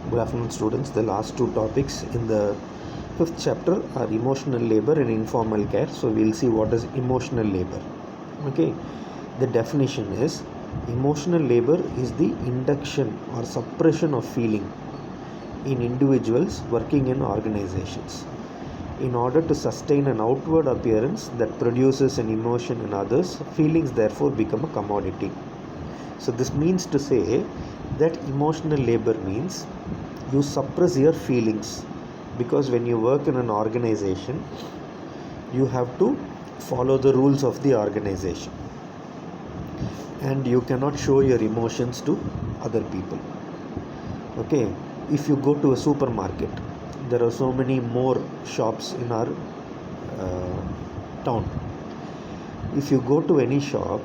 Good afternoon, students. The last two topics in the fifth chapter are emotional labor and informal care. So we'll see what is emotional labor. Okay, the definition is emotional labor is the induction or suppression of feeling in individuals working in organizations in order to sustain an outward appearance that produces an emotion in others. Feelings therefore become a commodity. So this means to say that emotional labor means you suppress your feelings, because when you work in an organization you have to follow the rules of the organization and you cannot show your emotions to other people. Okay, if you go to a supermarket, there are so many more shops in our town. If you go to any shop,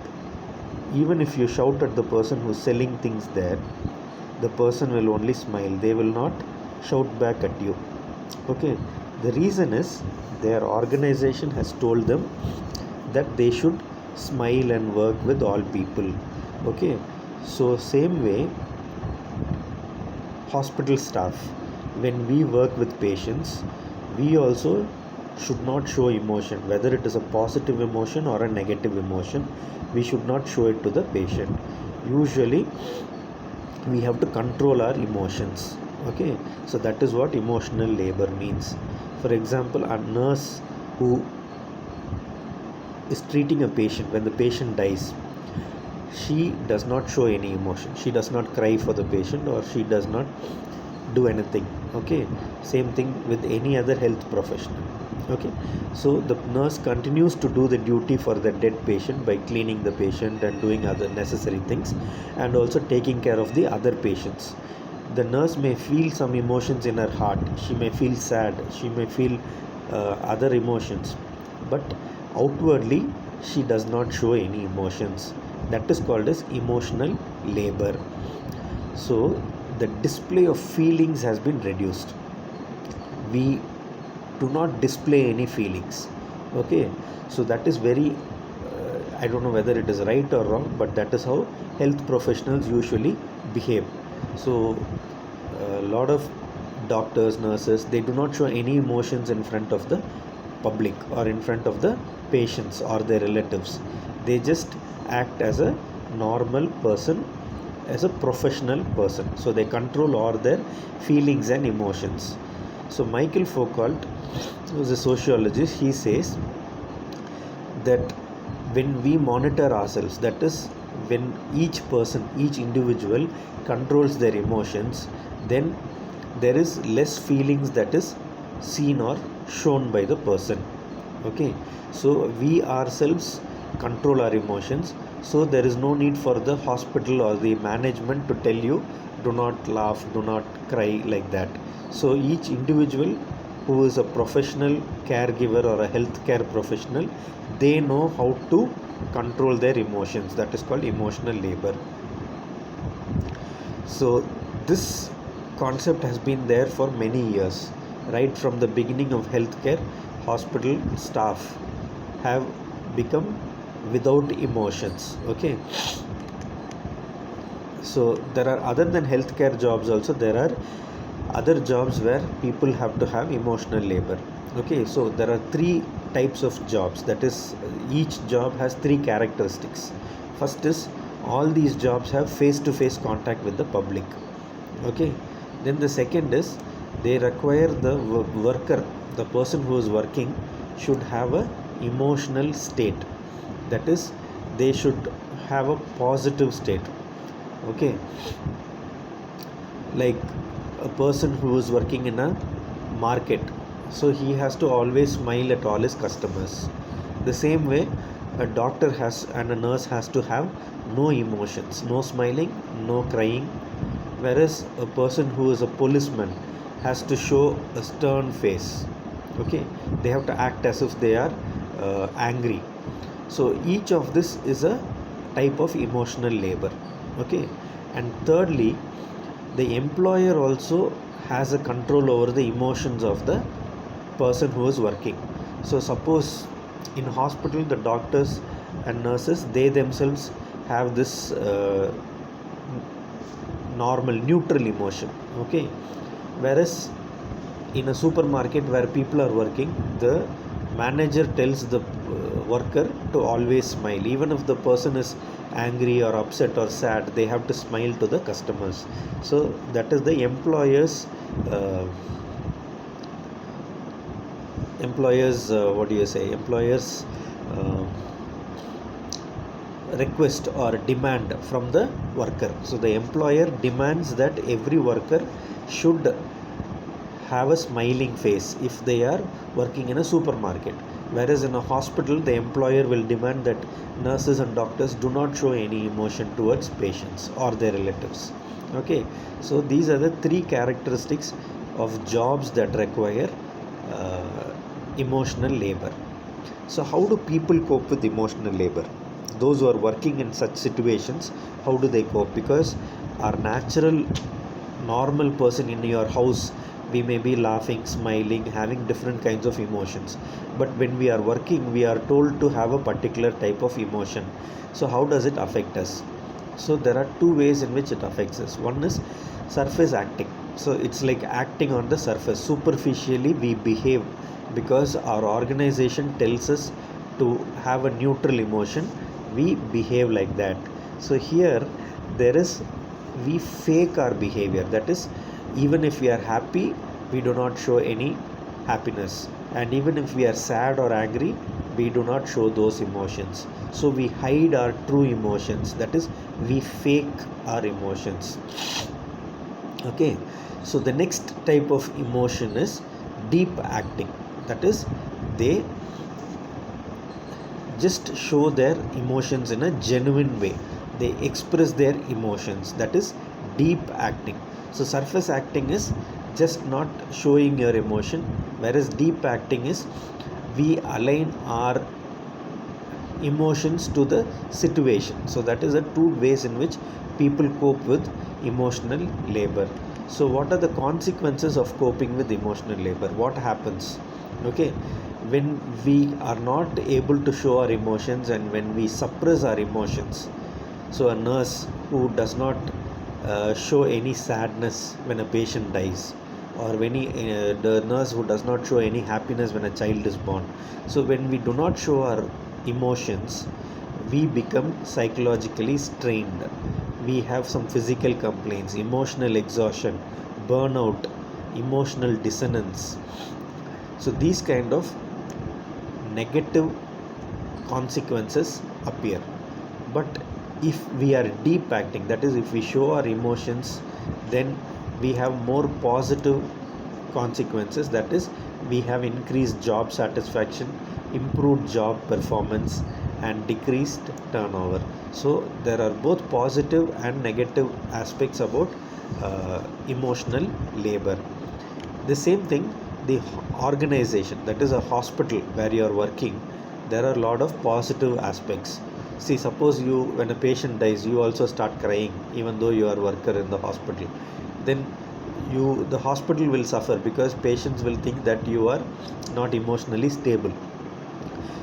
even if you shout at the person who's selling things there, the person will only smile. They will not shout back at you. Okay, the reason is their organization has told them that they should smile and work with all people. Okay, so same way, hospital staff, when we work with patients, we also should not show emotion, whether it is a positive emotion or a negative emotion. We should not show it to the patient. Usually we have to control our emotions. Okay, so that is what emotional labor means. For example, a nurse who is treating a patient, when the patient dies, she does not show any emotion. She does not cry for the patient, or she does not do anything. Okay, same thing with any other health professional. Okay, so the nurse continues to do the duty for the dead patient by cleaning the patient and doing other necessary things, and also taking care of the other patients. The nurse may feel some emotions in her heart. She may feel sad, she may feel other emotions, but outwardly she does not show any emotions. That is called as emotional labor. So the display of feelings has been reduced. We do not display any feelings. Okay, so that is very I don't know whether it is right or wrong, but that is how health professionals usually behave. So a lot of doctors, nurses, they do not show any emotions in front of the public or in front of the patients or their relatives. They just act as a normal person, as a professional person. So they control all their feelings and emotions. So Michael Foucault, who is a sociologist, he says that when we monitor ourselves, that is, when each person, each individual controls their emotions, then there is less feelings that is seen or shown by the person. Okay, so we ourselves control our emotions, so there is no need for the hospital or the management to tell you do not laugh, do not cry, like that. So each individual who is a professional caregiver or a healthcare professional, they know how to control their emotions. That is called emotional labor. So this concept has been there for many years. Right from the beginning of healthcare, hospital staff have become without emotions. Okay, so there are, other than healthcare jobs also, there are other jobs where people have to have emotional labor. Okay, so there are three types of jobs. That is, each job has three characteristics. First is, all these jobs have face-to-face contact with the public. Okay, then the second is, they require the worker, the person who is working, should have a emotional state. That is, they should have a positive state. Okay, like a person who is working in a market, so he has to always smile at all his customers. The same way, a doctor has and a nurse has to have no emotions, no smiling, no crying. Whereas a person who is a policeman has to show a stern face. Okay, they have to act as if they are angry. So each of this is a type of emotional labor. Okay, and thirdly, the employer also has a control over the emotions of the person who is working. So suppose in hospital, the doctors and nurses, they themselves have this normal neutral emotion. Okay, whereas in a supermarket where people are working, the manager tells the worker to always smile. Even if the person is angry or upset or sad, they have to smile to the customers. So that is the uh, what do you say, employers uh, request or demand from the worker. So the employer demands that every worker should have a smiling face if they are working in a supermarket. Whereas in a hospital, the employer will demand that nurses and doctors do not show any emotion towards patients or their relatives. Okay, so these are the three characteristics of jobs that require emotional labor. So, how do people cope with emotional labor? Those who are working in such situations, how do they cope? Because our natural, normal person in your house, we may be laughing, smiling, having different kinds of emotions. But when we are working, we are told to have a particular type of emotion. So, how does it affect us? So, there are two ways in which it affects us. One is surface acting. So, it's like acting on the surface. Superficially, we behave because our organization tells us to have a neutral emotion. We behave like that. So, here there is, we fake our behavior. That is, even if we are happy, we do not show any happiness, and even if we are sad or angry, we do not show those emotions. So we hide our true emotions, that is, we fake our emotions. Okay, so the next type of emotion is deep acting. That is, they just show their emotions in a genuine way. They express their emotions. That is deep acting. So surface acting is just not showing your emotion, whereas deep acting is we align our emotions to the situation. So that is the two ways in which people cope with emotional labor. So what are the consequences of coping with emotional labor? What happens? Okay, when we are not able to show our emotions and when we suppress our emotions. So a nurse who does not show any sadness when a patient dies, or the nurse who does not show any happiness when a child is born. So when we do not show our emotions, we become psychologically strained. We have some physical complaints, emotional exhaustion, burnout, emotional dissonance. So these kind of negative consequences appear. But if we are deep acting, that is, if we show our emotions, then we have more positive consequences. That is, we have increased job satisfaction, improved job performance, and decreased turnover. So there are both positive and negative aspects about emotional labor. The same thing, the organization, that is a hospital where you are working, there are a lot of positive aspects. See, suppose you, when a patient dies, you also start crying, even though you are a worker in the hospital. Then the hospital will suffer because patients will think that you are not emotionally stable.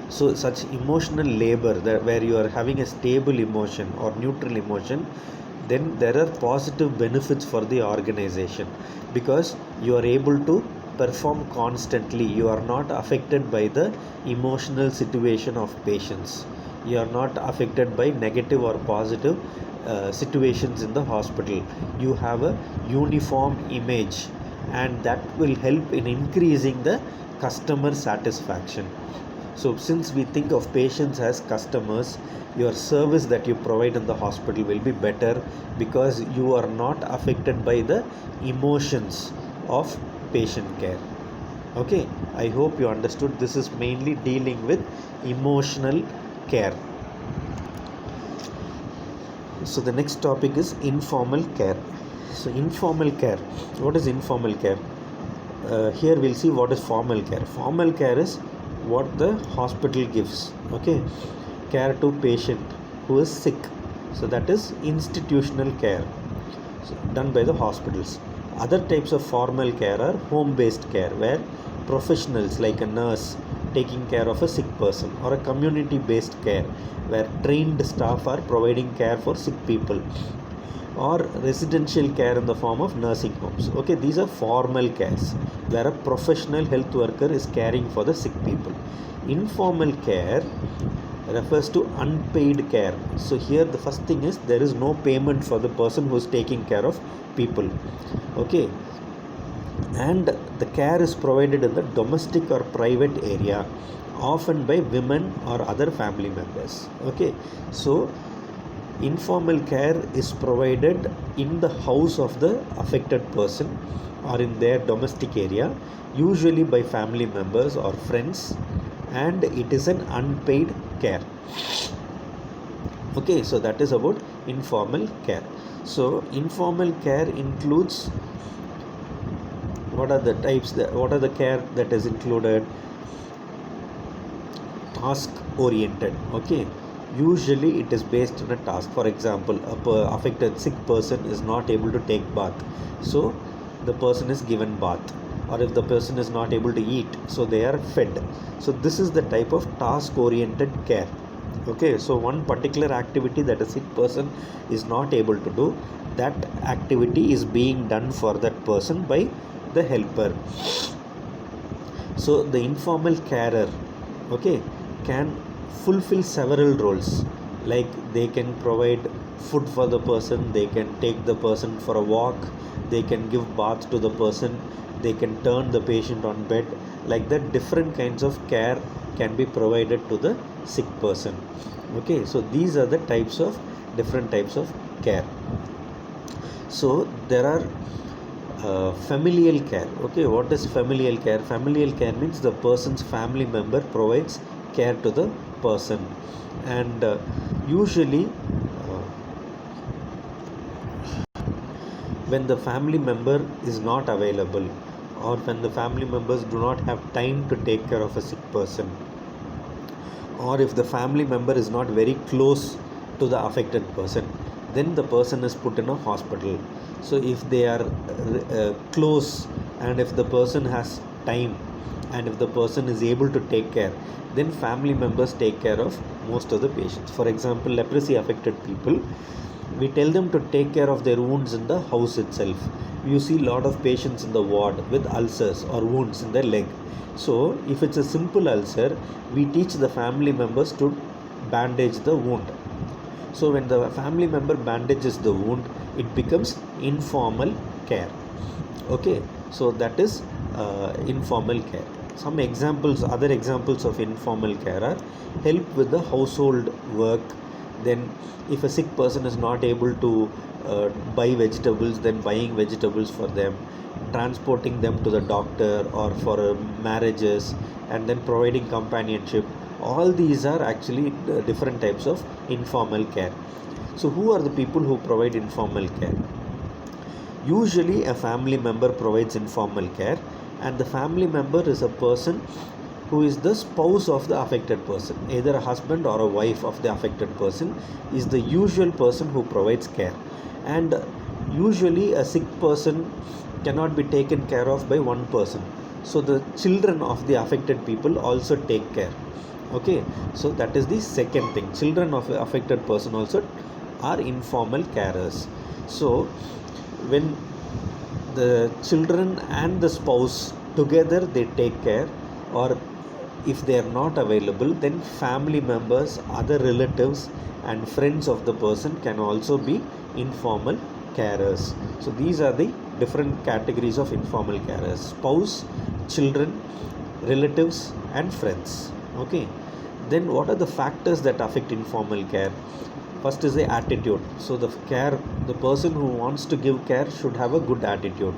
So such emotional labor, that where you are having a stable emotion or neutral emotion, then there are positive benefits for the organization, because you are able to perform constantly. You are not affected by the emotional situation of patients. You are not affected by negative or positive situations in the hospital. You have a uniform image, and that will help in increasing the customer satisfaction. So since we think of patients as customers, your service that you provide in the hospital will be better, because you are not affected by the emotions of patient care. Okay, I hope you understood. This is mainly dealing with emotional care. So the next topic is informal care. So informal care, what is informal care? Here we'll see what is formal care. Formal care is what the hospital gives, okay, care to patient who is sick. So that is institutional care, so done by the hospitals. Other types of formal care are home based care, where professionals like a nurse taking care of a sick person, or a community based care where trained staff are providing care for sick people, or residential care in the form of nursing homes. Okay, these are formal cares where a professional health worker is caring for the sick people. Informal care refers to unpaid care. So here the first thing is there is no payment for the person who is taking care of people. Okay, and the care is provided in the domestic or private area, often by women or other family members. Okay, so informal care is provided in the house of the affected person or in their domestic area, usually by family members or friends, and it is an unpaid care. Okay, so that is about informal care. So informal care includes, what are the types that, what are the care that is included? Task oriented. Okay, usually it is based on a task. For example, affected sick person is not able to take bath, so the person is given bath, or if the person is not able to eat, so they are fed. So this is the type of task oriented care. Okay, so one particular activity that a sick person is not able to do, that activity is being done for that person by the helper. So the informal carer, okay, can fulfill several roles, like they can provide food for the person, they can take the person for a walk, they can give bath to the person, they can turn the patient on bed. Like that, different kinds of care can be provided to the sick person. Okay, so these are the types of different types of care. So there are familial care. Okay, what is familial care? Familial care means the person's family member provides care to the person, and usually when the family member is not available, or when the family members do not have time to take care of a sick person, or if the family member is not very close to the affected person, then the person is put in a hospital. So if they are close, and if the person has time, and if the person is able to take care, then family members take care of most of the patients. For example, leprosy affected people, we tell them to take care of their wounds in the house itself. You see a lot of patients in the ward with ulcers or wounds in their leg. So if it's a simple ulcer, we teach the family members to bandage the wound. So when the family member bandages the wound, it becomes informal care. Okay, so that is informal care. Some examples, other examples of informal care are help with the household work. Then if a sick person is not able to buy vegetables, then buying vegetables for them, transporting them to the doctor or for marriages, and then providing companionship. All these are actually different types of informal care. So who are the people who provide informal care? Usually a family member provides informal care, and the family member is a person who is the spouse of the affected person. Either a husband or a wife of the affected person is the usual person who provides care. And usually a sick person cannot be taken care of by one person, so the children of the affected people also take care. Okay, so that is the second thing. Children of the affected person also are informal carers. So when the children and the spouse together they take care, or if they are not available, then family members, other relatives and friends of the person can also be informal carers. So these are the different categories of informal carers: spouse, children, relatives and friends. Okay, then what are the factors that affect informal care? First is the attitude. So the person who wants to give care should have a good attitude.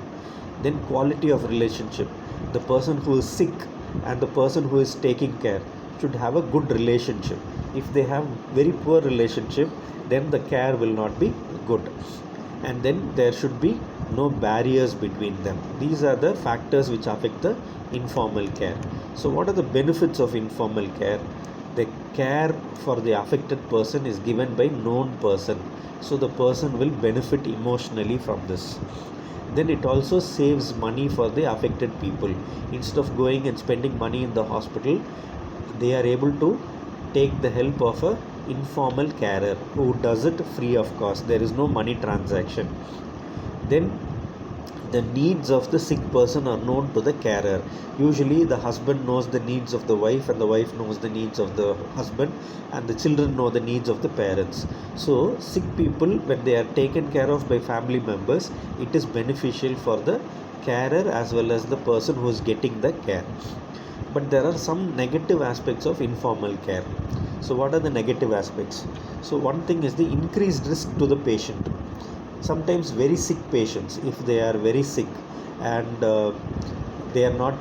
Then quality of relationship. The person who is sick and the person who is taking care should have a good relationship. If they have very poor relationship, then the care will not be good. And then there should be no barriers between them. These are the factors which affect the informal care. So what are the benefits of informal care? The care for the affected person is given by known person, so the person will benefit emotionally from this. Then it also saves money for the affected people. Instead of going and spending money in the hospital, they are able to take the help of a informal carer who does it free of cost. There is no money transaction. Then the needs of the sick person are known to the carer. Usually the husband knows the needs of the wife, and the wife knows the needs of the husband, and the children know the needs of the parents. So sick people, when they are taken care of by family members, it is beneficial for the carer as well as the person who is getting the care. But there are some negative aspects of informal care. So what are the negative aspects? So one thing is the increased risk to the patient. Sometimes very sick patients, if they are very sick and they are not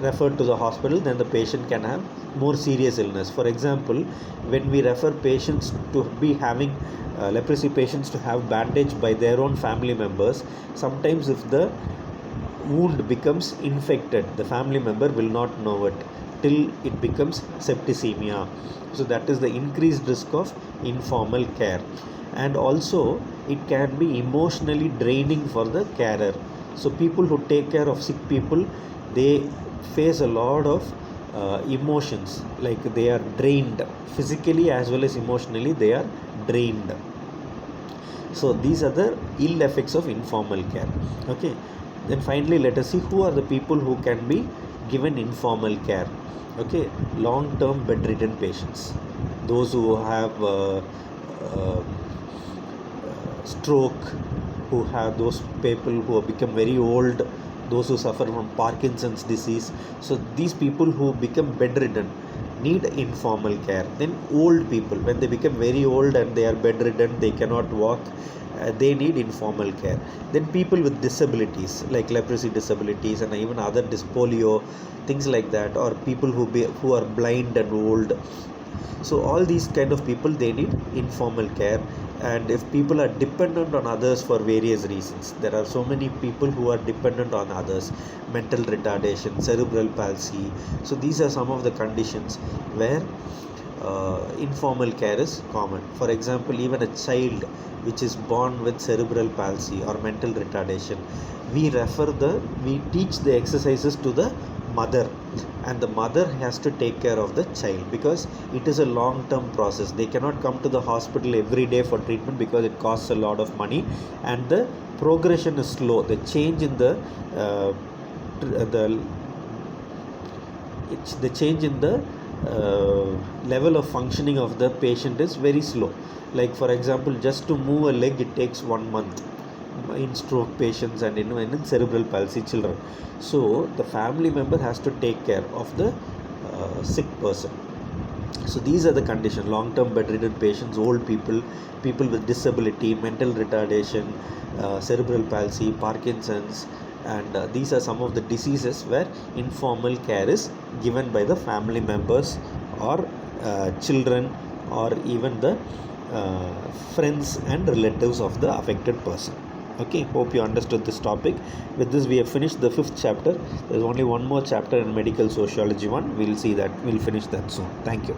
referred to the hospital, then the patient can have more serious illness. For example, when we refer patients to be having leprosy patients to have bandaged by their own family members, sometimes if the wound becomes infected, the family member will not know it till it becomes septicemia. So that is the increased risk of informal care. And also it can be emotionally draining for the carer. So people who take care of sick people, they face a lot of emotions, like they are drained physically as well as emotionally, they are drained. So these are the ill effects of informal care. Okay, then finally let us see who are the people who can be given informal care. Okay, long term bedridden patients, those who have uh, stroke, who have those people who have become very old, those who suffer from Parkinson's disease. So these people who become bedridden need informal care. Then old people, when they become very old and they are bedridden, they cannot walk, they need informal care. Then people with disabilities like leprosy disabilities and even other polio, things like that, or people who are blind and old. So all these kind of people, they need informal care. And if people are dependent on others for various reasons, there are so many people who are dependent on others, mental retardation, cerebral palsy. So these are some of the conditions where informal care is common. For example, even a child which is born with cerebral palsy or mental retardation, we teach the exercises to the mother, and the mother has to take care of the child, because it is a long term process. They cannot come to the hospital every day for treatment because it costs a lot of money, and the progression is slow. The change in the change in the level of functioning of the patient is very slow. Like for example, just to move a leg, it takes 1 month in stroke patients and in cerebral palsy children. So the family member has to take care of the sick person. So these are the conditions: long-term bedridden patients, old people, people with disability, mental retardation, cerebral palsy, Parkinson's, and these are some of the diseases where informal care is given by the family members or children, or even the friends and relatives of the affected person. Okay, hope you understood this topic. With this, we have finished the 5th chapter. There's only one more chapter in medical sociology 1. We'll see that. We'll finish that soon. Thank you.